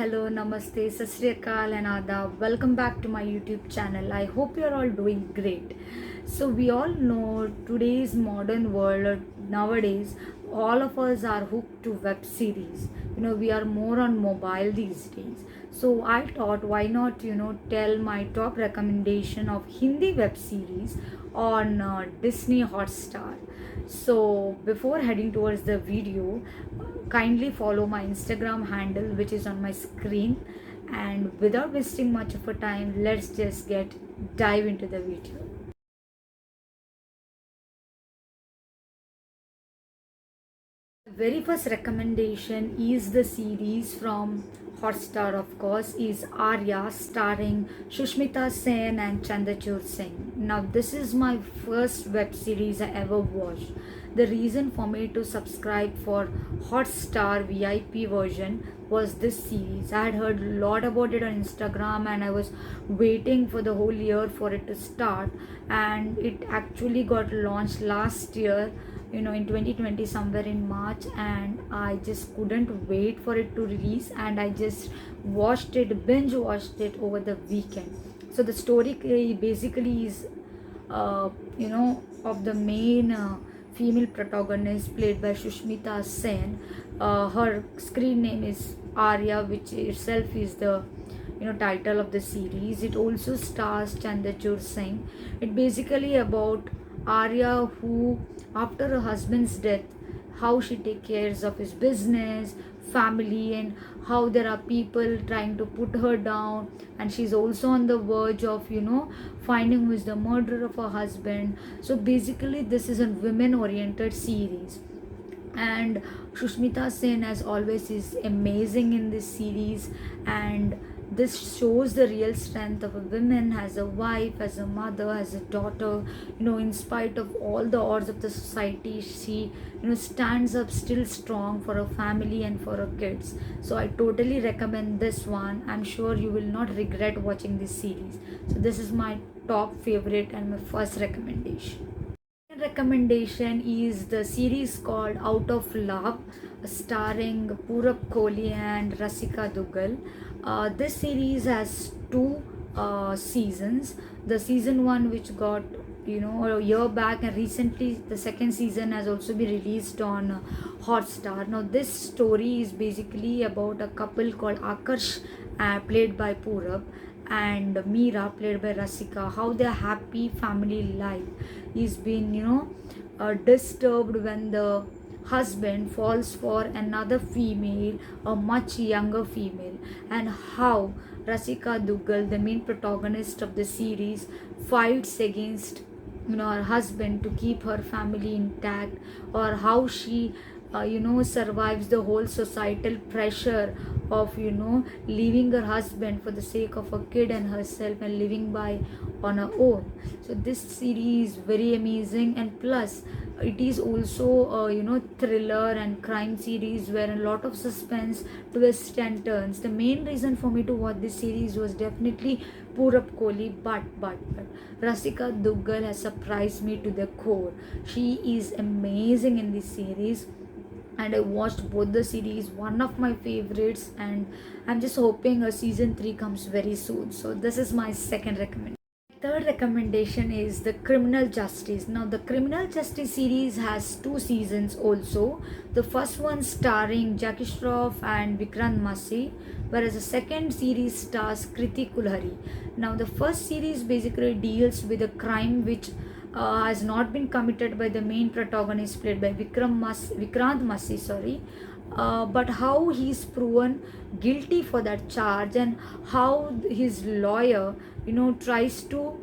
hello, namaste, sat sri akal and adab. Welcome back to my YouTube channel. I hope you're all doing great. So we all know today's modern world nowadays, all of us are hooked to web series. We are more on mobile these days. So I thought, why not, tell my top recommendation of Hindi web series on Disney Hotstar. So before heading towards the video, kindly follow my Instagram handle, which is on my screen. And without wasting much of a time, let's just dive into the video. Very first recommendation is the series from Hotstar, of course, is Arya, starring Shushmita Sen and Chandrachur Singh. Now, this is my first web series I ever watched. The reason for me to subscribe for Hotstar VIP version was this series. I had heard a lot about it on Instagram and I was waiting for the whole year for it to start, and it actually got launched last year, in 2020, somewhere in March, and I just couldn't wait for it to release, and I just binge watched it over the weekend. So the story basically is of the main female protagonist played by Shushmita Sen. Her screen name is Arya, which itself is the title of the series. It also stars Chandrachur Singh. It basically about Arya, who after her husband's death, how she takes care of his business, family, and how there are people trying to put her down, and she's also on the verge of finding who is the murderer of her husband. So basically this is a women oriented series, and Shushmita Sen, as always, is amazing in this series, and this shows the real strength of a woman as a wife, as a mother, as a daughter. In spite of all the odds of the society, she stands up still strong for her family and for her kids. So I totally recommend this one. I'm sure you will not regret watching this series. So this is my top favorite and my first recommendation. Recommendation is the series called Out of Love, starring Purab Kohli and Rasika Duggal. This series has two seasons. The season one, which got a year back, and recently the second season has also been released on Hotstar. Now this story is basically about a couple called Akarsh, played by Purab, and Meera, played by Rasika, how their happy family life is been disturbed when the husband falls for another female, a much younger female, and how Rasika Duggal, the main protagonist of the series, fights against her husband to keep her family intact, or how she survives the whole societal pressure of leaving her husband for the sake of a kid and herself, and living by on her own. So this series is very amazing, and plus it is also a thriller and crime series where a lot of suspense, twists and turns. The main reason for me to watch this series was definitely Purab Kohli, but Rasika Duggal has surprised me to the core. She is amazing in this series, and I watched both the series, one of my favorites, and I'm just hoping a season 3 comes very soon. So this is my second recommendation. Third recommendation is the Criminal Justice. Now the Criminal Justice series has two seasons also. The first one starring Jackie Shroff and Vikrant Massey, whereas the second series stars Kriti Kulhari. Now the first series basically deals with a crime which has not been committed by the main protagonist, played by Vikrant Massey, but how he's proven guilty for that charge, and how his lawyer tries to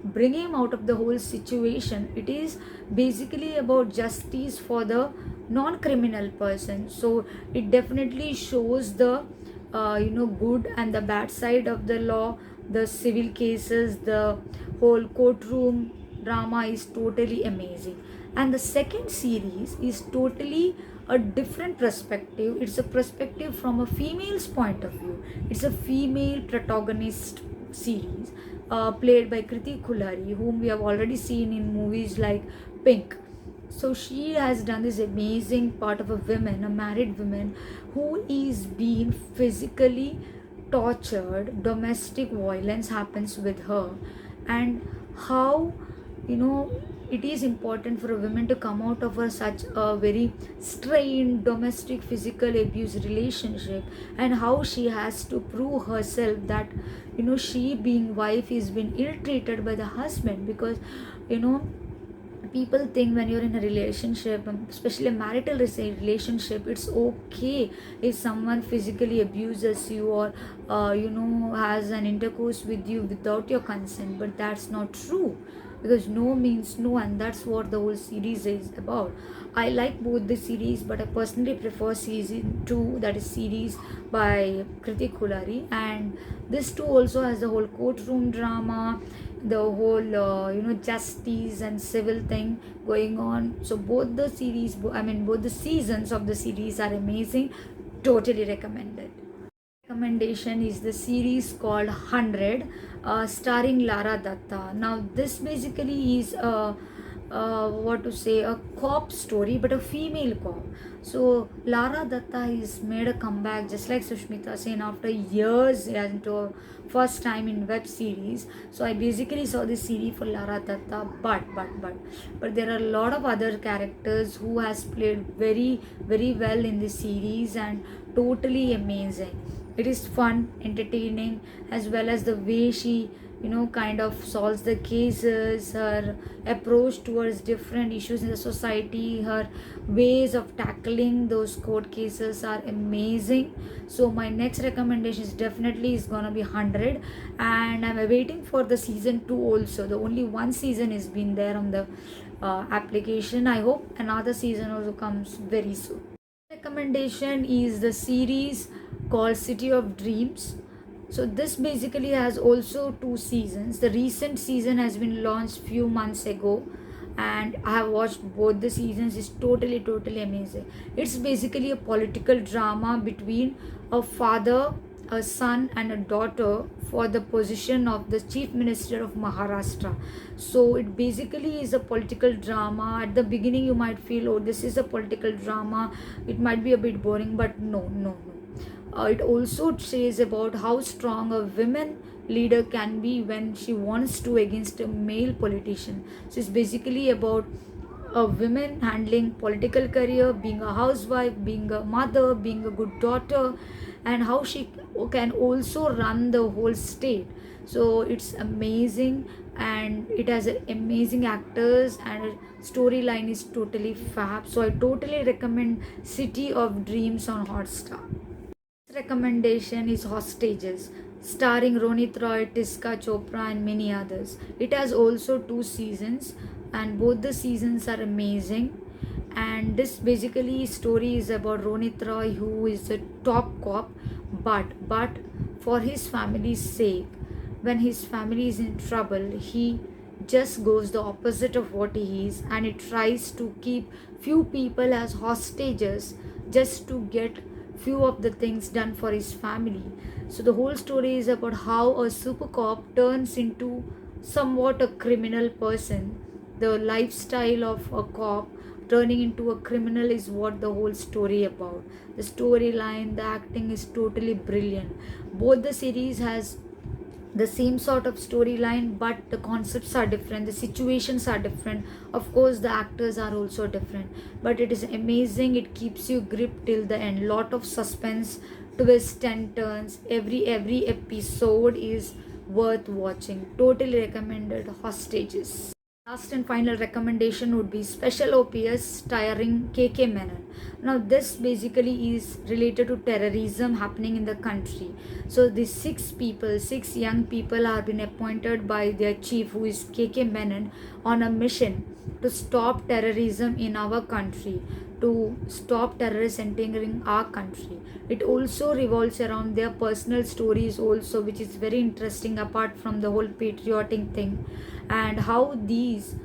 bring him out of the whole situation. It is basically about justice for the non-criminal person. So it definitely shows the good and the bad side of the law, the civil cases, the whole courtroom drama is totally amazing. And the second series is totally a different perspective. It's a perspective from a female's point of view. It's a female protagonist series, played by Kriti Kulhari, whom we have already seen in movies like Pink. So she has done this amazing part of a woman, a married woman, who is being physically tortured. Domestic violence happens with her, and how, you know, it is important for a woman to come out of a, such a very strained domestic physical abuse relationship, and how she has to prove herself that, she being wife is being ill treated by the husband. Because, you know people think when you're in a relationship, especially a marital relationship, it's okay if someone physically abuses you, or has an intercourse with you without your consent. But that's not true, because no means no, and that's what the whole series is about. I like both the series, but I personally prefer season 2, that is series by Kritik Kulari. And this too also has the whole courtroom drama, the whole justice and civil thing going on. So both the series, both the seasons of the series are amazing. Totally recommended. Recommendation is the series called 100, starring Lara Datta. Now this basically is a what to say, a cop story, but a female cop. So Lara Datta is made a comeback just like Sushmita Sen after years into a first time in web series. So I basically saw this series for Lara Datta, but there are a lot of other characters who has played very very well in this series, and totally amazing. It is fun, entertaining, as well as the way she kind of solves the cases, her approach towards different issues in the society, her ways of tackling those court cases are amazing. So my next recommendation is definitely is gonna be 100, and I'm waiting for the season 2 also. The only one season is been there on the application. I hope another season also comes very soon. Recommendation is the series called City of Dreams. So this basically has also 2 seasons. The recent season has been launched few months ago, and I have watched both the seasons. It's totally amazing. It's basically a political drama between a father, a son and a daughter for the position of the chief minister of Maharashtra. So it basically is a political drama. At the beginning you might feel, oh, this is a political drama, it might be a bit boring, but no. It also says about how strong a women leader can be when she wants to against a male politician. So it's basically about a woman handling political career, being a housewife, being a mother, being a good daughter, and how she can also run the whole state. So it's amazing, and it has amazing actors, and storyline is totally fab. So I totally recommend City of Dreams on Hotstar. Recommendation is Hostages, starring Ronit Roy, Tiska Chopra, and many others. It has also 2 seasons, and both the seasons are amazing. And this basically story is about Ronit Roy, who is a top cop, but for his family's sake, when his family is in trouble, he just goes the opposite of what he is, and he tries to keep few people as hostages just to get few of the things done for his family. So the whole story is about how a super cop turns into somewhat a criminal person. The lifestyle of a cop turning into a criminal is what the whole story about. The storyline, the acting is totally brilliant. Both the series has the same sort of storyline, but the concepts are different, the situations are different, of course the actors are also different, but it is amazing. It keeps you gripped till the end. Lot of suspense, twists and turns. Every episode is worth watching. Totally recommended. Hostages. Last and final recommendation would be Special OPS starring KK Menon. Now this basically is related to terrorism happening in the country. So these 6 young people have been appointed by their chief, who is KK Menon, on a mission to stop terrorism in our country, to stop terrorists entering our country. It also revolves around their personal stories also, which is very interesting apart from the whole patriotic thing, and how these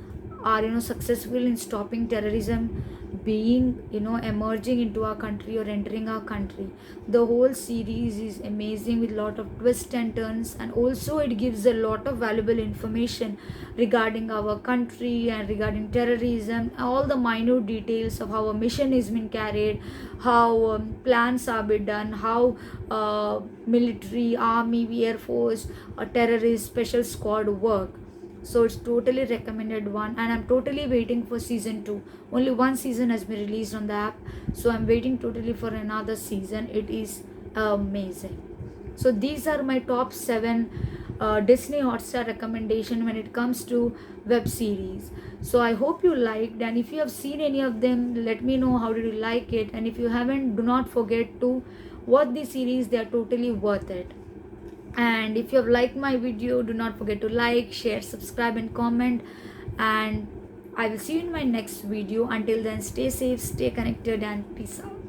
are successful in stopping terrorism being emerging into our country or entering our country. The whole series is amazing with lot of twists and turns, and also it gives a lot of valuable information regarding our country and regarding terrorism, all the minute details of how a mission is being carried, how plans are being done, how military, army, air force, or terrorist special squad work. So it's totally recommended one, and I'm totally waiting for season 2. Only one season has been released on the app, so I'm waiting totally for another season. It is amazing. So these are my top 7 Disney Hotstar recommendation when it comes to web series. So I hope you liked, and if you have seen any of them, let me know how did you like it. And if you haven't, do not forget to watch the series. They are totally worth it. And if you have liked my video, do not forget to like, share, subscribe and comment, and I will see you in my next video. Until then, stay safe, stay connected, and peace out.